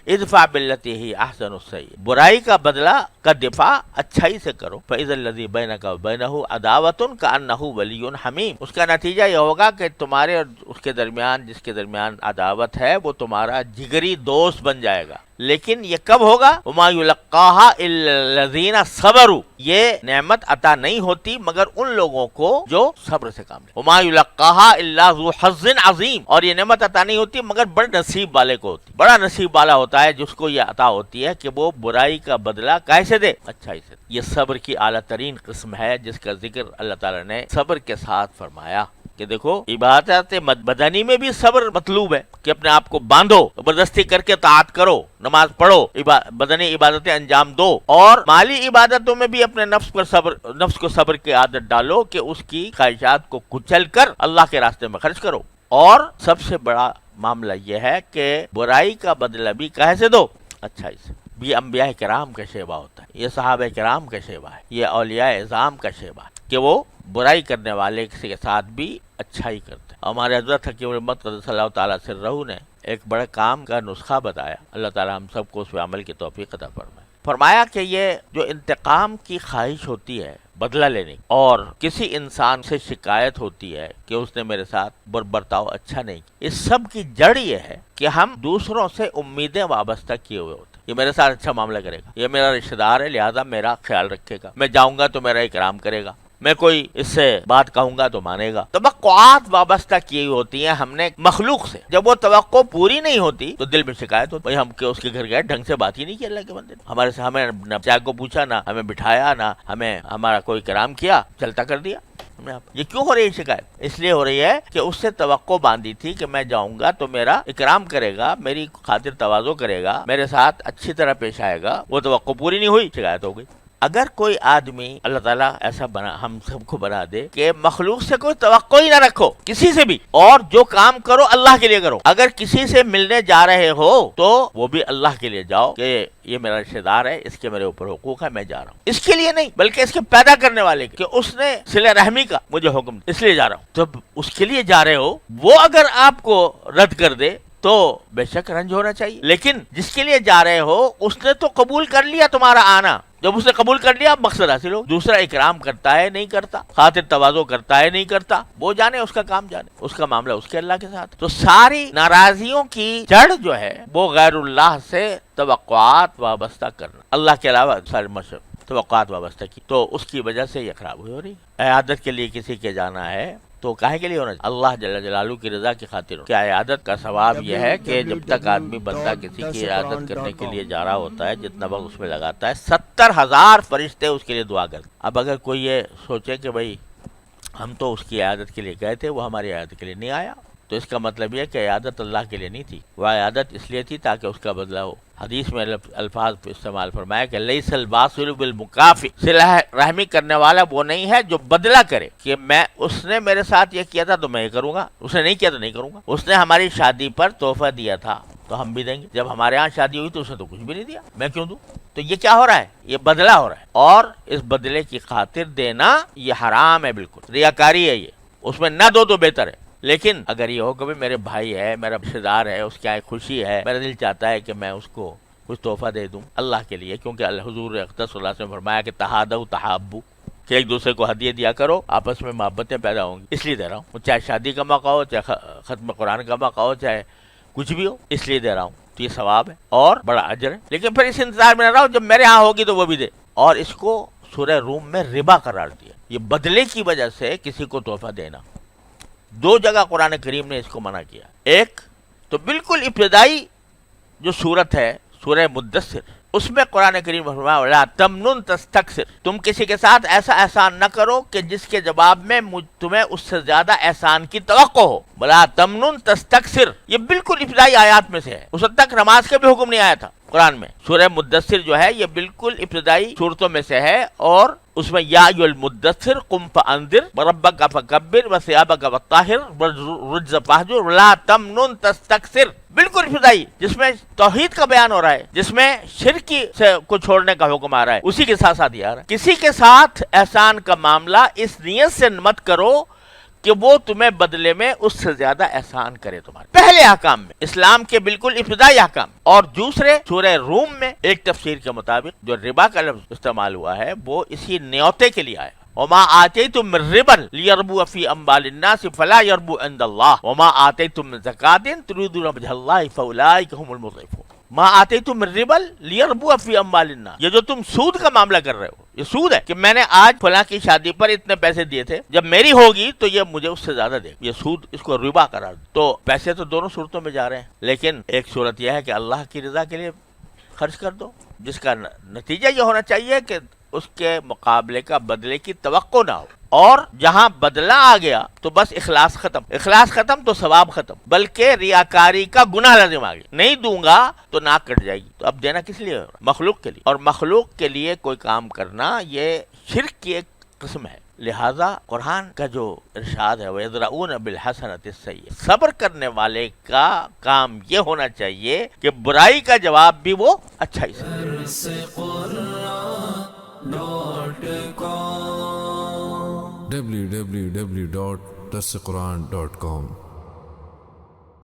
इदफा बिल्लती ही अहसन सही, बुराई का बदला का दिफा अच्छाई से करो। फइज़ल्लज़ी बैनका व बैनहु अदावतुन कअन्नहु वलियुन हमीम, उसका नतीजा ये होगा कि तुम्हारे और उसके दरमियान, जिसके दरमियान अदावत है, वो तुम्हारा जिगरी दोस्त बन जाएगा। लेकिन ये कब होगा? वमा युलक्काहा इल्लल्लज़ीना सबरू, ये नेमत अता नहीं होती मगर उन लोगों को जो सब्र से काम ले। वमा युलक्काहा इल्ला ज़ू हज़्ज़िन अज़ीम, और ये नेमत अता नहीं होती मगर बड़े नसीब वाले को होती। बड़ा नसीब वाला होता है जिसको ये अता होती है कि वो बुराई का बदला कैसे दे? अच्छाई से। ये सब्र की आला तरीन किस्म है जिसका जिक्र अल्लाह ताला ने सब्र के साथ फरमाया कि देखो इबादत बदनी में भी सब्र मतलूब है कि अपने आप को बांधो, जबरदस्ती करके ताअत करो, नमाज पढ़ो, बदनी इबादतें अंजाम दो, और माली इबादतों में भी अपने नफ्स को सब्र की आदत डालो कि उसकी ख्वाहिशात को कुचल कर अल्लाह के रास्ते में खर्च करो। और सबसे बड़ा मामला यह है कि बुराई का बदला भी कैसे दो? अच्छाई से। ये अंबिया किराम का शेवा होता है, ये सहाबा किराम का शेवा है, ये औलिया इज़ाम का शेवा है कि वो बुराई करने वाले के साथ भी अच्छाई करते हैं। हमारे हज़रत हकीम उम्मत क़द्दसल्लाहु तआला सिर्रहू ने एक बड़े काम का नुस्खा बताया। अल्लाह ताला हम सबको उस पे अमल की तौफीक अता फरमाए। फरमाया कि ये जो इंतकाम की ख्वाहिश होती है, बदला लेने की, और किसी इंसान से शिकायत होती है कि उसने मेरे साथ बर्ताव अच्छा नहीं किया, इस सब की जड़ ये है कि हम दूसरों से उम्मीदें वाबस्ता किए हुए होते। ये मेरे साथ अच्छा मामला करेगा, ये मेरा रिश्तेदार है लिहाजा मेरा ख्याल रखेगा, मैं जाऊंगा तो मेरा इकराम करेगा, मैं कोई इससे बात कहूंगा तो मानेगा। तवक्कुआत वाबस्ता की होती हैं हमने मखलूक से। जब वो तवक्को पूरी नहीं होती तो दिल में शिकायत होती, भाई हम के उसके घर गए, ढंग से बात ही नहीं की अल्लाह के बंदे ने, हमारे से हमें न चाय को पूछा, ना हमें बिठाया, ना हमें हमारा कोई कराम किया, चलता कर दिया। ये क्यों हो रही है शिकायत? इसलिए हो रही है कि उससे तवक्को बांधी थी कि मैं जाऊंगा तो मेरा इकराम करेगा, मेरी खातिर तवाज़ो करेगा, मेरे साथ अच्छी तरह पेश आएगा, वो तवक्को पूरी नहीं हुई, शिकायत हो गई। अगर कोई आदमी, अल्लाह ताला ऐसा बना हम सबको बना दे कि मखलूक से कोई तवक्को ही ना रखो, किसी से भी, और जो काम करो अल्लाह के लिए करो। अगर किसी से मिलने जा रहे हो तो वो भी अल्लाह के लिए जाओ कि ये मेरा रिश्तेदार है, इसके मेरे ऊपर हुकूक है, मैं जा रहा हूँ। इसके लिए नहीं बल्कि इसके पैदा करने वाले के, कि उसने सिले रहमी का मुझे हुक्म, इसलिए जा रहा हूँ। जब उसके लिए जा रहे हो, वो अगर आपको रद्द कर दे तो बेशक रंज होना चाहिए, लेकिन जिसके लिए जा रहे हो उसने तो कबूल कर लिया तुम्हारा आना। जब उसने कबूल कर लिया मकसद हासिल हो। दूसरा इकराम करता है नहीं करता, खातिर तवाज़ो करता है नहीं करता, वो जाने, उसका काम जाने, उसका मामला उसके अल्लाह के साथ। तो सारी नाराजियों की जड़ जो है वो गैरुल्लाह से तवक्कुआत वाबस्ता करना, अल्लाह के अलावा सारे मशरब तवक्कुआत वाबस्ता की, तो उसकी वजह से ये खराब हो रही है। इयादत के लिए किसी के जाना है तो काहे के लिए होना चाहिए? अल्लाह जल्ल जलालू की रजा की खातिर। क्या इयादत का सवाब यह है कि जब तक आदमी बंदा किसी की इयादत करने के लिए जा रहा होता है, जितना वक्त उसमें लगाता है, 70,000 फरिश्ते उसके लिए दुआ करते। अब अगर कोई ये सोचे कि भाई हम तो उसकी इयादत के लिए गए थे, वो हमारी इयादत के लिए नहीं आया, तो इसका मतलब यह कि इयादत अल्लाह के लिए नहीं थी, वह इयादत इसलिए थी ताकि उसका बदला हो। हदीस में अल्फाज इस्तेमाल फरमाया कि लैसल बासिल बिल मुकाफी, सिला रहमी करने वाला वो नहीं है जो बदला करे कि मैं, उसने मेरे साथ ये किया था तो मैं ये करूंगा, उसने नहीं किया तो नहीं करूंगा। उसने हमारी शादी पर तोहफा दिया था तो हम भी देंगे, जब हमारे यहाँ शादी हुई तो उसने तो कुछ भी नहीं दिया, मैं क्यों दूं? तो ये क्या हो रहा है? ये बदला हो रहा है, और इस बदले की खातिर देना ये हराम है, बिल्कुल रियाकारी है ये, उसमें न दो तो बेहतर है। लेकिन अगर ये हो कि मेरे भाई है, मेरा रिश्तेदार है, उसकी आए खुशी है, मेरा दिल चाहता है कि मैं उसको कुछ तोहफा दे दूं अल्लाह के लिए, क्योंकि हुजूर अक़दस सल्लल्लाहु अलैहि वसल्लम ने फरमाया कि तहादउ तहाब्बू, कि एक दूसरे को हदिया दिया करो, आपस में मोहब्बतें पैदा होंगी, इसलिए दे रहा हूँ। चाहे शादी का मौका हो, चाहे खत्म कुरान का मौका हो, चाहे कुछ भी हो, इसलिए दे रहा हूँ। तो ये सवाब है और बड़ा अजर है। लेकिन फिर इस इंतजार में रहा हूँ जब मेरे यहाँ होगी तो वो भी दे। और इसको सूरह रूम में रिबा करार दिया, ये बदले की वजह से किसी को तोहफा देना। 2 जगह कुरान करीम ने इसको मना किया। एक तो बिल्कुल इब्तिदाई जो सूरत है सूरह मुद्दस्सिर, उसमें कुरान करीम में फरमाया वला तमनुन तस्तक्सिर, तुम किसी के साथ ऐसा एहसान न करो कि जिसके जवाब में तुम्हें उससे ज्यादा एहसान की तवक्को हो। वला तमनुन तस्तक्सिर, ये बिल्कुल इब्तिदाई आयात में से है, उस वक्त तक नमाज का भी हुक्म नहीं आया था कुरान में। सूरह मुद्दस्सिर जो है ये बिल्कुल इब्तिदाई सूरतों में से है, और उसमें या अय्युहल मुद्दस्सिर कुम फअंदिर वरब्बका फकब्बिर वसियाबका वत्ताहिर वरुज्ज फहजुर वला तमनुन तस्तक्सिर, बिल्कुल इब्तिदाई, जिसमें तौहीद का बयान हो रहा है, जिसमें शिर्क से को छोड़ने का हुक्म आ रहा है, उसी के साथ साथ आ रहा है किसी के साथ एहसान का मामला इस नियत से मत करो کہ وہ تمہیں بدلے میں اس سے زیادہ احسان کرے تمہارے پہلے احکام میں، اسلام کے بالکل ابتدائی احکام، اور دوسرے سورہ روم میں ایک تفسیر کے مطابق جو ربا کا لفظ استعمال ہوا ہے وہ اسی نیوتے کے لیے آیا۔ وما آتیتم من ربا لیربو فی اموال الناس فلا یربو عند اللہ وما آتیتم من زکاۃ تریدون وجہ اللہ فاولئک هم المضعفون۔ ما آتیتم من ربا لیربو فی اموال الناس، یہ جو تم سود کا معاملہ کر رہے ہو، یہ سود ہے کہ میں نے آج فلاں کی شادی پر اتنے پیسے دیے تھے، جب میری ہوگی تو یہ مجھے اس سے زیادہ دے، یہ سود، اس کو ربا قرار دو۔ تو پیسے تو دونوں صورتوں میں جا رہے ہیں، لیکن ایک صورت یہ ہے کہ اللہ کی رضا کے لیے خرچ کر دو، جس کا نتیجہ یہ ہونا چاہیے کہ اس کے مقابلے کا بدلے کی توقع نہ ہو، اور جہاں بدلہ آ گیا تو بس اخلاص ختم، اخلاص ختم تو ثواب ختم، بلکہ ریاکاری کا گناہ لازم آ گیا، نہیں دوں گا تو ناک کٹ جائے گی۔ تو اب دینا کس لیے؟ مخلوق کے لیے، اور مخلوق کے لیے کوئی کام کرنا یہ شرک کی ایک قسم ہے۔ لہذا قرآن کا جو ارشاد ہے وَيَدْرَؤُونَ بِالْحَسَنَةِ السَّيِّئَةَ، صبر کرنے والے کا کام یہ ہونا چاہیے کہ برائی کا جواب بھی وہ اچھائی سے۔ www.darsequran.com